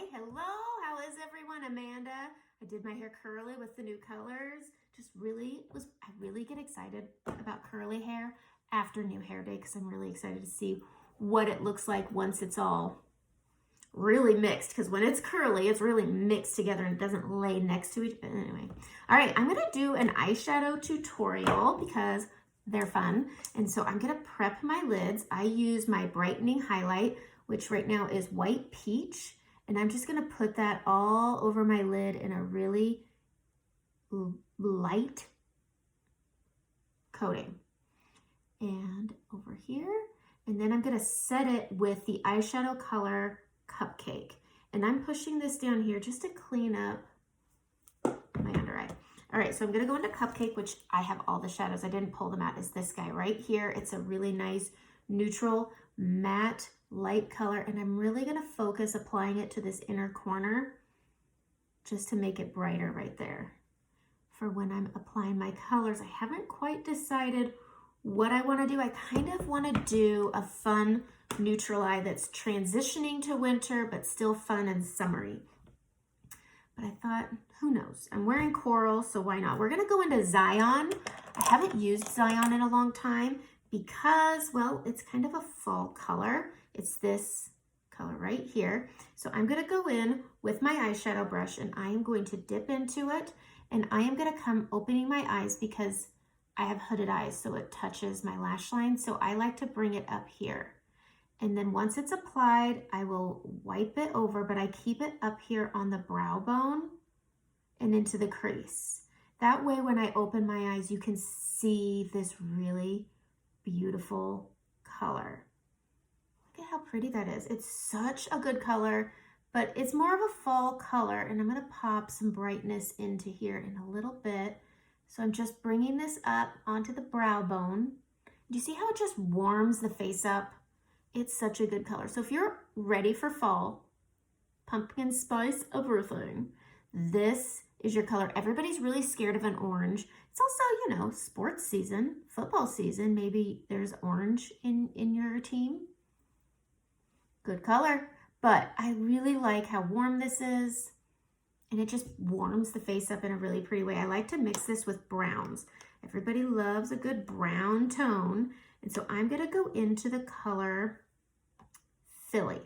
Hi, hello, how is everyone? Amanda. I did my hair curly with the new colors. I really get excited about curly hair after new hair day because I'm really excited to see what it looks like once it's all really mixed, because when it's curly, it's really mixed together and it doesn't lay next to each other. Anyway, all right, I'm gonna do an eyeshadow tutorial because they're fun. And so I'm gonna prep my lids. I use my brightening highlight, which right now is white peach. And I'm just gonna put that all over my lid in a really light coating. And over here, and then I'm gonna set it with the eyeshadow color Cupcake. And I'm pushing this down here just to clean up my under eye. All right, so I'm gonna go into Cupcake, which I have all the shadows. I didn't pull them out. It's this guy right here. It's a really nice neutral matte light color, and I'm really gonna focus applying it to this inner corner just to make it brighter right there. For when I'm applying my colors, I haven't quite decided what I wanna do. I kind of wanna do a fun neutral eye that's transitioning to winter, but still fun and summery. But I thought, who knows? I'm wearing coral, so why not? We're gonna go into Zion. I haven't used Zion in a long time because, well, it's kind of a fall color. It's this color right here. So I'm gonna go in with my eyeshadow brush and I am going to dip into it, and I am gonna come opening my eyes because I have hooded eyes, so it touches my lash line. So I like to bring it up here. And then once it's applied, I will wipe it over, but I keep it up here on the brow bone and into the crease. That way, when I open my eyes, you can see this really beautiful color. Look at how pretty that is. It's such a good color, but it's more of a fall color. And I'm gonna pop some brightness into here in a little bit. So I'm just bringing this up onto the brow bone. Do you see how it just warms the face up? It's such a good color. So if you're ready for fall, pumpkin spice everything, this is your color. Everybody's really scared of an orange. It's also, you know, sports season, football season. Maybe there's orange in your team. Good color. But I really like how warm this is, and it just warms the face up in a really pretty way. I like to mix this with browns. Everybody loves a good brown tone. And so I'm gonna go into the color Philly.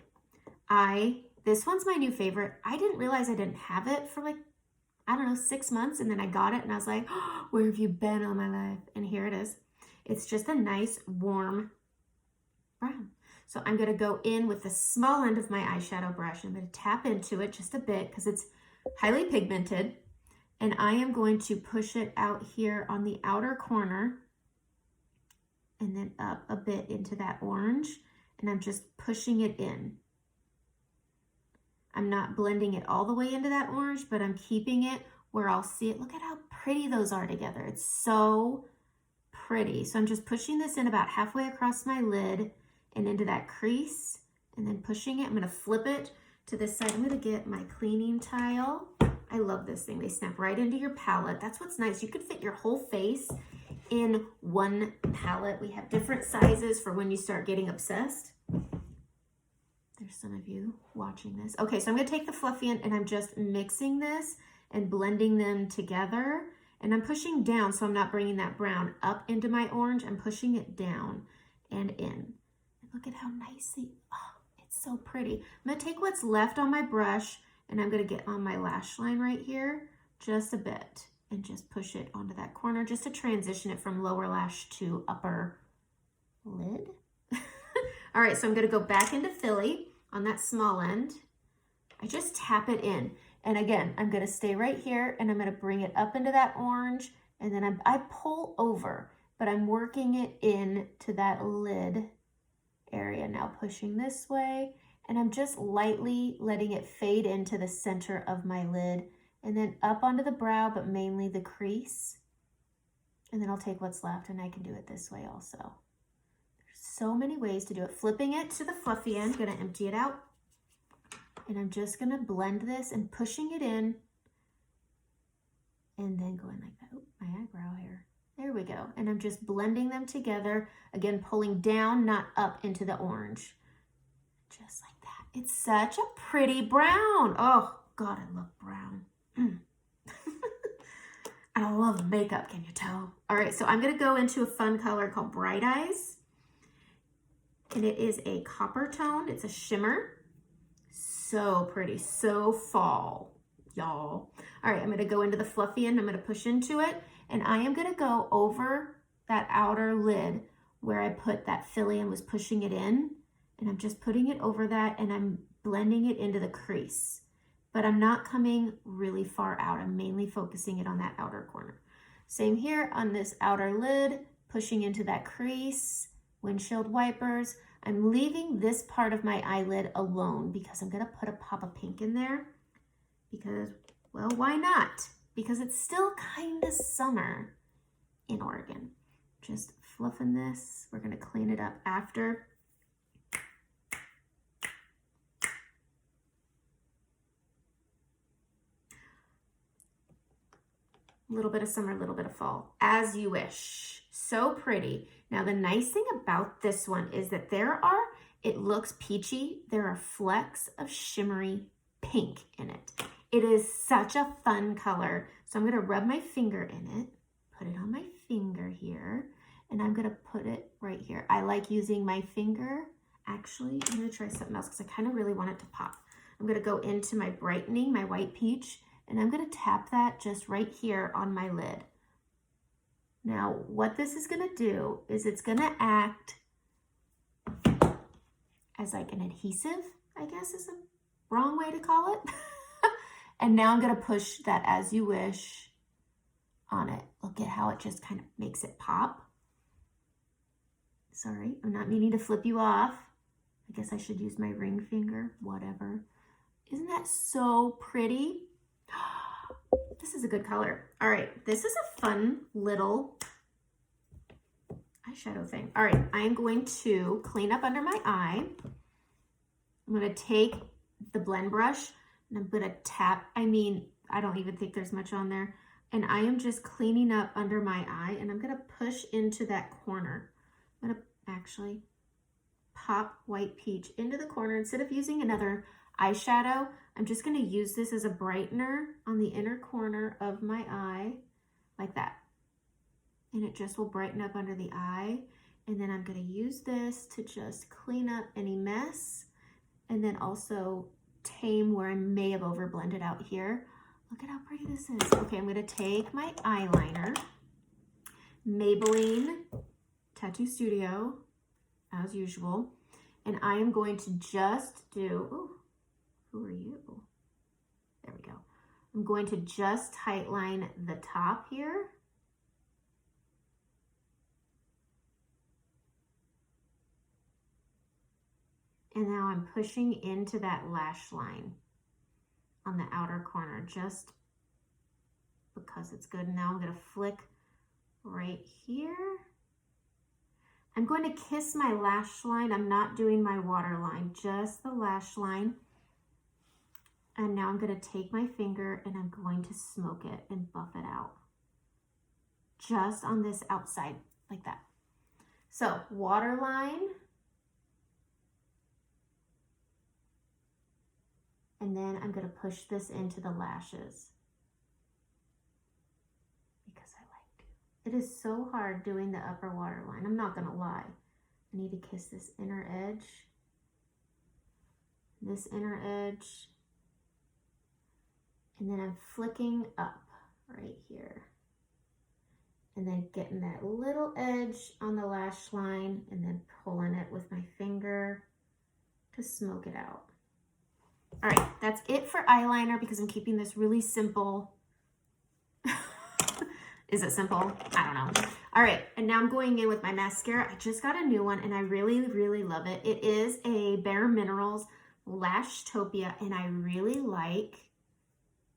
This one's my new favorite. I didn't realize I didn't have it for like, I don't know, 6 months, and then I got it and I was like, oh, where have you been all my life? And here it is. It's just a nice warm brown. So I'm gonna go in with the small end of my eyeshadow brush. I'm gonna tap into it just a bit because it's highly pigmented. And I am going to push it out here on the outer corner and then up a bit into that orange, and I'm just pushing it in. I'm not blending it all the way into that orange, but I'm keeping it where I'll see it. Look at how pretty those are together. It's so pretty. So I'm just pushing this in about halfway across my lid and into that crease, and then pushing it. I'm gonna flip it to this side. I'm gonna get my cleaning tile. I love this thing. They snap right into your palette. That's what's nice. You could fit your whole face in one palette. We have different sizes for when you start getting obsessed. There's some of you watching this. Okay, so I'm gonna take the fluffy end and I'm just mixing this and blending them together. And I'm pushing down, so I'm not bringing that brown up into my orange. I'm pushing it down and in. And look at how nicely, oh, it's so pretty. I'm gonna take what's left on my brush and I'm gonna get on my lash line right here, just a bit, and just push it onto that corner just to transition it from lower lash to upper lid. All right, so I'm gonna go back into Philly on that small end. I just tap it in. And again, I'm gonna stay right here and I'm gonna bring it up into that orange, and then I pull over, but I'm working it in to that lid area. Now pushing this way, and I'm just lightly letting it fade into the center of my lid and then up onto the brow, but mainly the crease. And then I'll take what's left and I can do it this way also. There's so many ways to do it. Flipping it to the fluffy end, gonna empty it out. And I'm just gonna blend this and pushing it in and then going like that. Oh, my eyebrow hair. There we go. And I'm just blending them together. Again, pulling down, not up into the orange. Just like that. It's such a pretty brown. Oh, God, I love brown. And I love makeup, can you tell? All right, so I'm gonna go into a fun color called Bright Eyes. And it is a copper tone. It's a shimmer. So pretty, so fall, y'all. All right, I'm gonna go into the fluffy end. I'm gonna push into it. And I am gonna go over that outer lid where I put that filly and was pushing it in. And I'm just putting it over that and I'm blending it into the crease. But I'm not coming really far out. I'm mainly focusing it on that outer corner. Same here on this outer lid, pushing into that crease, windshield wipers. I'm leaving this part of my eyelid alone because I'm gonna put a pop of pink in there because, well, why not? Because it's still kind of summer in Oregon. Just fluffing this. We're gonna clean it up after. A little bit of summer, a little bit of fall, as you wish. So pretty. Now, the nice thing about this one is that it looks peachy. There are flecks of shimmery pink in it. It is such a fun color. So I'm gonna rub my finger in it, put it on my finger here, and I'm gonna put it right here. I like using my finger. Actually, I'm gonna try something else because I kind of really want it to pop. I'm gonna go into my brightening, my white peach, and I'm gonna tap that just right here on my lid. Now, what this is gonna do is it's gonna act as like an adhesive, I guess is a wrong way to call it. And now I'm gonna push that as you wish on it. Look at how it just kind of makes it pop. Sorry, I'm not meaning to flip you off. I guess I should use my ring finger, whatever. Isn't that so pretty? This is a good color. All right, this is a fun little eyeshadow thing. All right, I'm going to clean up under my eye. I'm gonna take the blend brush and I'm gonna tap, I don't even think there's much on there. And I am just cleaning up under my eye and I'm gonna push into that corner. I'm gonna actually pop white peach into the corner. Instead of using another eyeshadow, I'm just gonna use this as a brightener on the inner corner of my eye, like that. And it just will brighten up under the eye. And then I'm gonna use this to just clean up any mess and then also tame where I may have over blended out here. Look at how pretty this is. Okay, I'm gonna take my eyeliner, Maybelline Tattoo Studio, as usual, and I am going to just do, ooh, who are you? There we go. I'm going to just tightline the top here. And now I'm pushing into that lash line on the outer corner just because it's good. Now I'm gonna flick right here. I'm going to kiss my lash line. I'm not doing my waterline, just the lash line. And now I'm gonna take my finger and I'm going to smoke it and buff it out. Just on this outside, like that. So, waterline. And then I'm gonna push this into the lashes because I like to. It is so hard doing the upper waterline. I'm not gonna lie. I need to kiss this inner edge, this inner edge, and then I'm flicking up right here. And then getting that little edge on the lash line and then pulling it with my finger to smoke it out. All right, that's it for eyeliner because I'm keeping this really simple. Is it simple? I don't know. All right, and now I'm going in with my mascara. I just got a new one and I really, really love it. It is a Bare Minerals Lashtopia and I really like,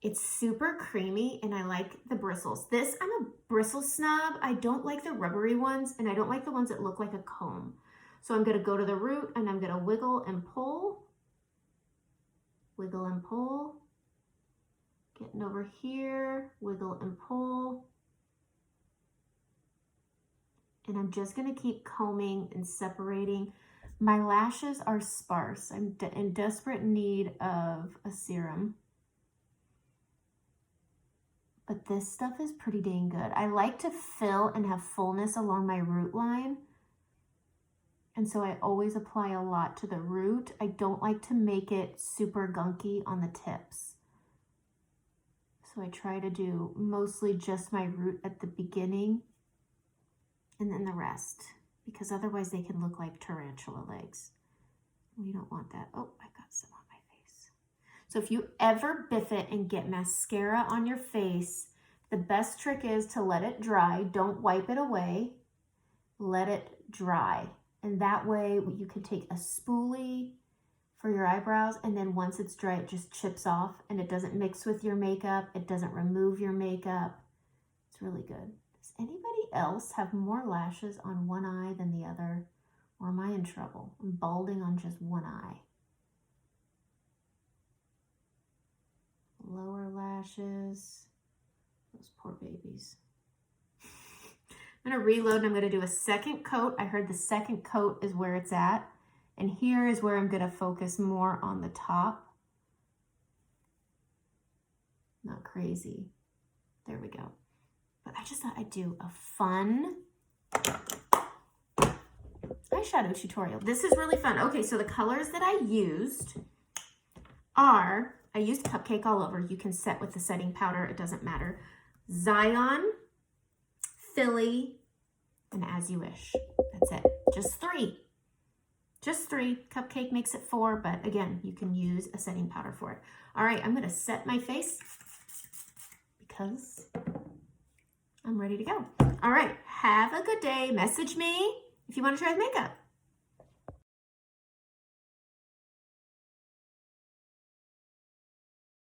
it's super creamy and I like the bristles. I'm a bristle snob. I don't like the rubbery ones and I don't like the ones that look like a comb. So I'm gonna go to the root and I'm gonna wiggle and pull. Wiggle and pull, getting over here, wiggle and pull. And I'm just gonna keep combing and separating My lashes are sparse. I'm in desperate need of a serum. But this stuff is pretty dang good. I like to fill and have fullness along my root line. And so I always apply a lot to the root. I don't like to make it super gunky on the tips. So I try to do mostly just my root at the beginning and then the rest, because otherwise they can look like tarantula legs. We don't want that. Oh, I got some on my face. So if you ever biff it and get mascara on your face, the best trick is to let it dry. Don't wipe it away. Let it dry. And that way you can take a spoolie for your eyebrows, and then once it's dry, it just chips off and it doesn't mix with your makeup. It doesn't remove your makeup. It's really good. Does anybody else have more lashes on one eye than the other? Or am I in trouble? I'm balding on just one eye. Lower lashes. Those poor babies. I'm going to reload and I'm going to do a second coat. I heard the second coat is where it's at. And here is where I'm going to focus more on the top. Not crazy. There we go. But I just thought I'd do a fun eyeshadow tutorial. This is really fun. Okay, so the colors that I used are, I used Cupcake all over. You can set with the setting powder. It doesn't matter. Zion, Philly, and As You Wish. That's it. Just three. Just three. Cupcake makes it 4, but again, you can use a setting powder for it. All right, I'm going to set my face because I'm ready to go. All right, have a good day. Message me if you want to try the makeup.